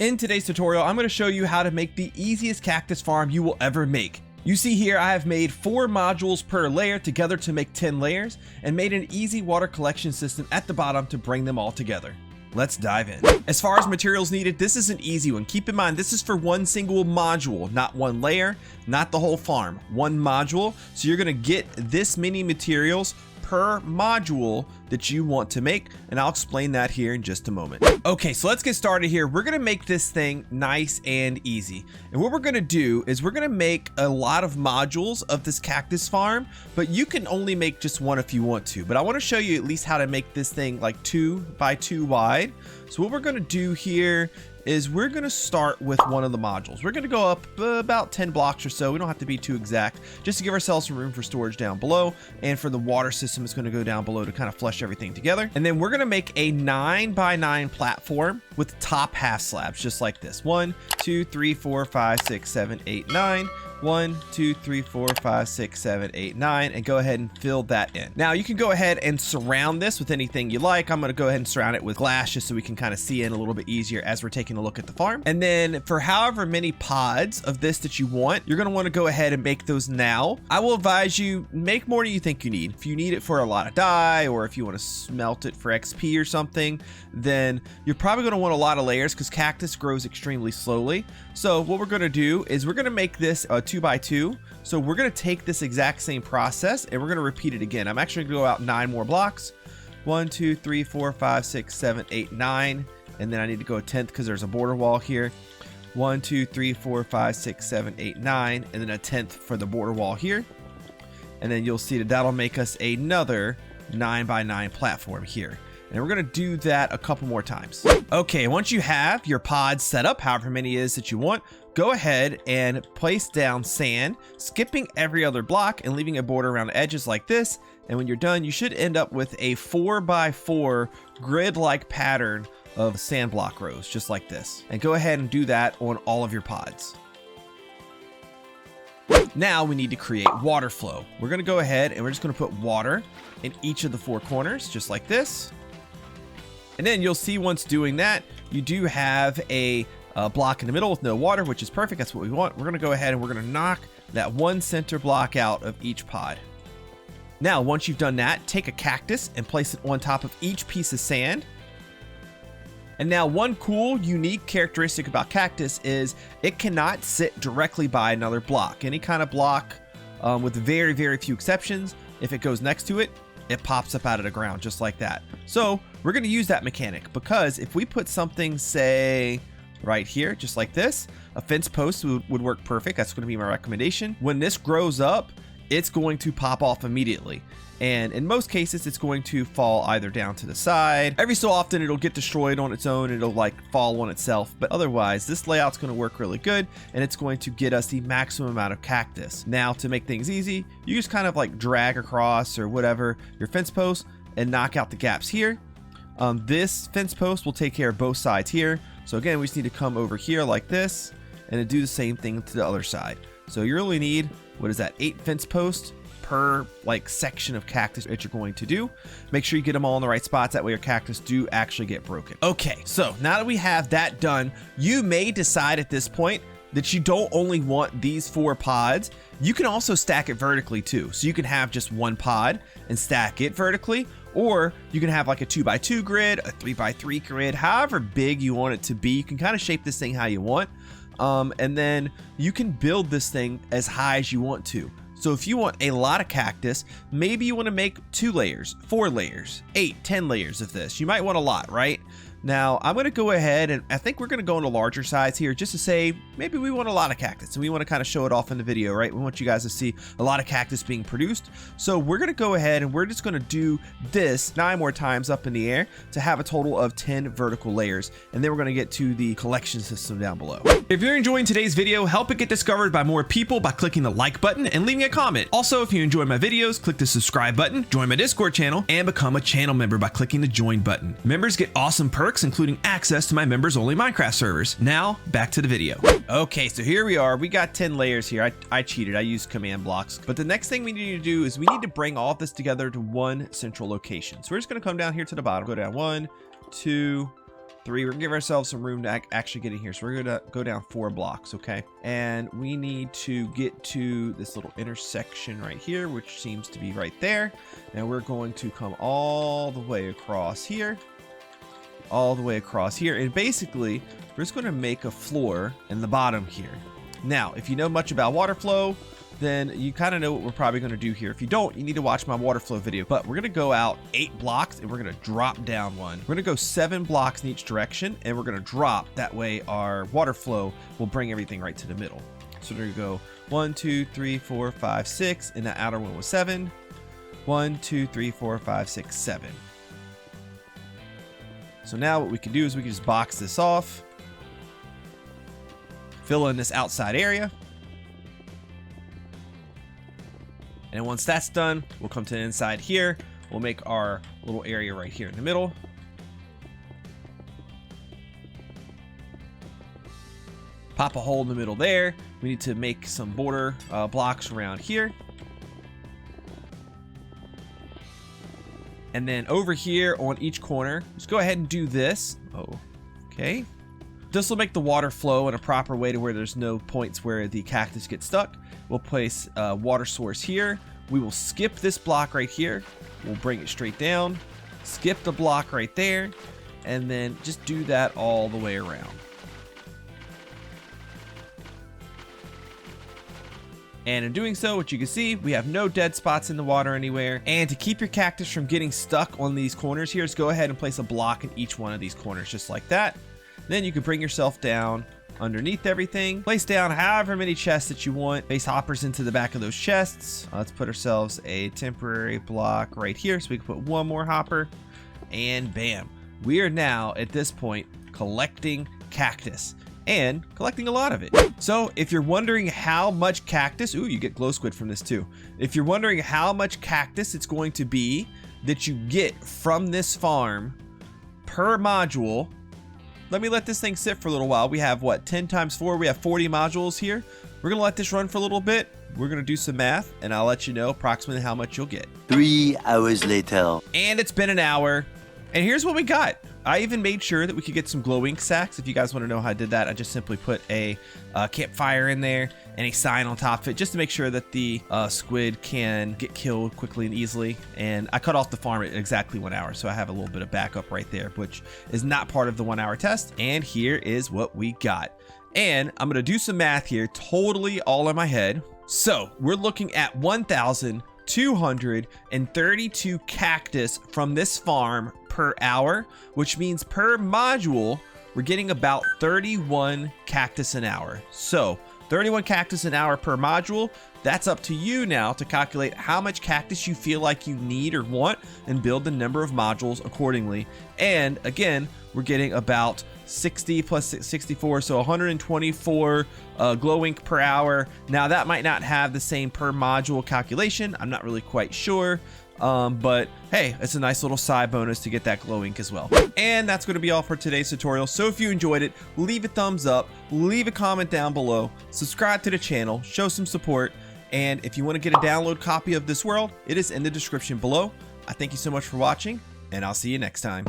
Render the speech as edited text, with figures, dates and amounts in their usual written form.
In today's tutorial, I'm going to show you how to make the easiest cactus farm you will ever make. You see here, I have made 4 modules per layer together to make 10 layers and made an easy water collection system at the bottom to bring them all together. Let's dive in. As far as materials needed, this is an easy one. Keep in mind, this is for one single module, not one layer, not the whole farm, one module. So you're going to get this many materials per module that you want to make, and I'll explain that here in just a moment. Okay, so let's get started here. We're gonna make this thing nice and easy. And what we're gonna do is we're gonna make a lot of modules of this cactus farm, but you can only make just one if you want to. But I wanna show you at least how to make this thing like 2 by 2 wide. So what we're gonna do here is we're gonna start with one of the modules. We're gonna go up about 10 blocks or so. We don't have to be too exact, just to give ourselves some room for storage down below. And for the water system, it's gonna go down below to kind of flush everything together. And then we're gonna make a 9 by 9 platform with top half slabs, just like this. 1, 2, 3, 4, 5, 6, 7, 8, 9. 1, 2, 3, 4, 5, 6, 7, 8, 9, and go ahead and fill that in. Now you can go ahead and surround this with anything you like. I'm going to go ahead and surround it with glass just so we can kind of see in a little bit easier as we're taking a look at the farm. And then for however many pods of this that you want, you're going to want to go ahead and make those now. I will advise you, make more than you think you need. If you need it for a lot of dye, or if you want to smelt it for XP or something, then you're probably going to want a lot of layers because cactus grows extremely slowly. So what we're going to do is we're going to make this a 2 by 2. So we're going to take this exact same process and we're going to repeat it again. I'm actually going to go out 9 more blocks. 1, 2, 3, 4, 5, 6, 7, 8, 9. And then I need to go a 10th because there's a border wall here. 1, 2, 3, 4, 5, 6, 7, 8, 9. And then a 10th for the border wall here. And then you'll see that that'll make us another 9 by 9 platform here. And we're going to do that a couple more times. Okay, once you have your pods set up, however many it is that you want, go ahead and place down sand, skipping every other block and leaving a border around the edges like this. And when you're done, you should end up with a 4 by 4 grid-like pattern of sand block rows, just like this. And go ahead and do that on all of your pods. Now we need to create water flow. We're going to go ahead and we're just going to put water in each of the 4 corners, just like this. And then you'll see once doing that, you do have a block in the middle with no water, which is perfect. That's what we want. We're going to go ahead and we're going to knock that one center block out of each pod. Now, once you've done that, take a cactus and place it on top of each piece of sand. And now one cool, unique characteristic about cactus is it cannot sit directly by another block. Any kind of block, with very, very few exceptions, if it goes next to it, it pops up out of the ground just like that. So we're going to use that mechanic because if we put something, say, right here, just like this, a fence post would work perfect. That's going to be my recommendation. When this grows up, it's going to pop off immediately. And in most cases, it's going to fall either down to the side. Every so often, it'll get destroyed on its own. It'll like fall on itself. But otherwise, this layout's going to work really good. And it's going to get us the maximum amount of cactus. Now, to make things easy, you just kind of like drag across or whatever your fence post and knock out the gaps here. This fence post will take care of both sides here. So again, we just need to come over here like this and do the same thing to the other side. So you really need, what is that, 8 fence posts per like section of cactus that you're going to do. Make sure you get them all in the right spots. That way your cactus do actually get broken. Okay, so now that we have that done, you may decide at this point that you don't only want these 4 pods. You can also stack it vertically too. So you can have just one pod and stack it vertically, or you can have like a 2 by 2 grid, a 3 by 3 grid, however big you want it to be. You can kind of shape this thing how you want. And then you can build this thing as high as you want to. So if you want a lot of cactus, maybe you want to make 2 layers, 4 layers, 8, 10 layers of this. You might want a lot, right? Now, I'm going to go ahead and I think we're going to go into larger size here just to say maybe we want a lot of cactus and we want to kind of show it off in the video, right? We want you guys to see a lot of cactus being produced. So we're going to go ahead and we're just going to do this 9 more times up in the air to have a total of 10 vertical layers. And then we're going to get to the collection system down below. If you're enjoying today's video, help it get discovered by more people by clicking the like button and leaving a comment. Also, if you enjoy my videos, click the subscribe button, join my Discord channel, and become a channel member by clicking the join button. Members get awesome perks, including access to my members only Minecraft servers. Now back to the video. Okay, so here we are. We got 10 layers here. I cheated. I used command blocks. But the next thing we need to do is we need to bring all of this together to one central location. So we're just going to come down here to the bottom, go down 1, 2, 3. We're gonna give ourselves some room to actually get in here. So we're gonna go down 4 blocks, okay? And we need to get to this little intersection right here, which seems to be right there. And we're going to come all the way across here. All the way across here. And basically, we're just gonna make a floor in the bottom here. Now, if you know much about water flow, then you kind of know what we're probably going to do here. If you don't, you need to watch my water flow video. But we're going to go out 8 blocks and we're going to drop down 1. We're going to go 7 blocks in each direction and we're going to drop. That way our water flow will bring everything right to the middle. So we're going to go 1, 2, 3, 4, 5, 6, and the outer one was 7. 1, 2, 3, 4, 5, 6, 7. So now what we can do is we can just box this off, fill in this outside area. And once that's done, we'll come to the inside here. We'll make our little area right here in the middle. Pop a hole in the middle there. We need to make some border blocks around here. And then over here on each corner, just go ahead and do this. Oh, okay. This will make the water flow in a proper way to where there's no points where the cactus gets stuck. We'll place a water source here. We will skip this block right here. We'll bring it straight down. Skip the block right there. And then just do that all the way around. And in doing so, what you can see, we have no dead spots in the water anywhere. And to keep your cactus from getting stuck on these corners here, just go ahead and place a block in each one of these corners, just like that. Then you can bring yourself down underneath everything. Place down however many chests that you want. Place hoppers into the back of those chests. Let's put ourselves a temporary block right here so we can put 1 more hopper. And bam. We are now, at this point, collecting cactus. And collecting a lot of it. So if you're wondering how much cactus, ooh, you get glow squid from this too. If you're wondering how much cactus it's going to be that you get from this farm per module, let me let this thing sit for a little while. We have what, 10 times 4, we have 40 modules here. We're gonna let this run for a little bit. We're gonna do some math and I'll let you know approximately how much you'll get. 3 hours later. And it's been an hour. And here's what we got. I even made sure that we could get some glow ink sacks. If you guys want to know how I did that, I just simply put a campfire in there and a sign on top of it just to make sure that the squid can get killed quickly and easily. And I cut off the farm at exactly 1 hour, so I have a little bit of backup right there, which is not part of the 1 hour test. And here is what we got. And I'm going to do some math here, totally all in my head. So we're looking at 1,232 cactus from this farm per hour, which means per module, we're getting about 31 cactus an hour. So 31 cactus an hour per module. That's up to you now to calculate how much cactus you feel like you need or want and build the number of modules accordingly. And again, we're getting about 60 plus 64, so 124 glow ink per hour. Now that might not have the same per module calculation. I'm not really quite sure. But hey, it's a nice little side bonus to get that glow ink as well. And that's going to be all for today's tutorial. So if you enjoyed it, leave a thumbs up, leave a comment down below, subscribe to the channel, show some support. And if you want to get a download copy of this world, it is in the description below. I thank you so much for watching, and I'll see you next time.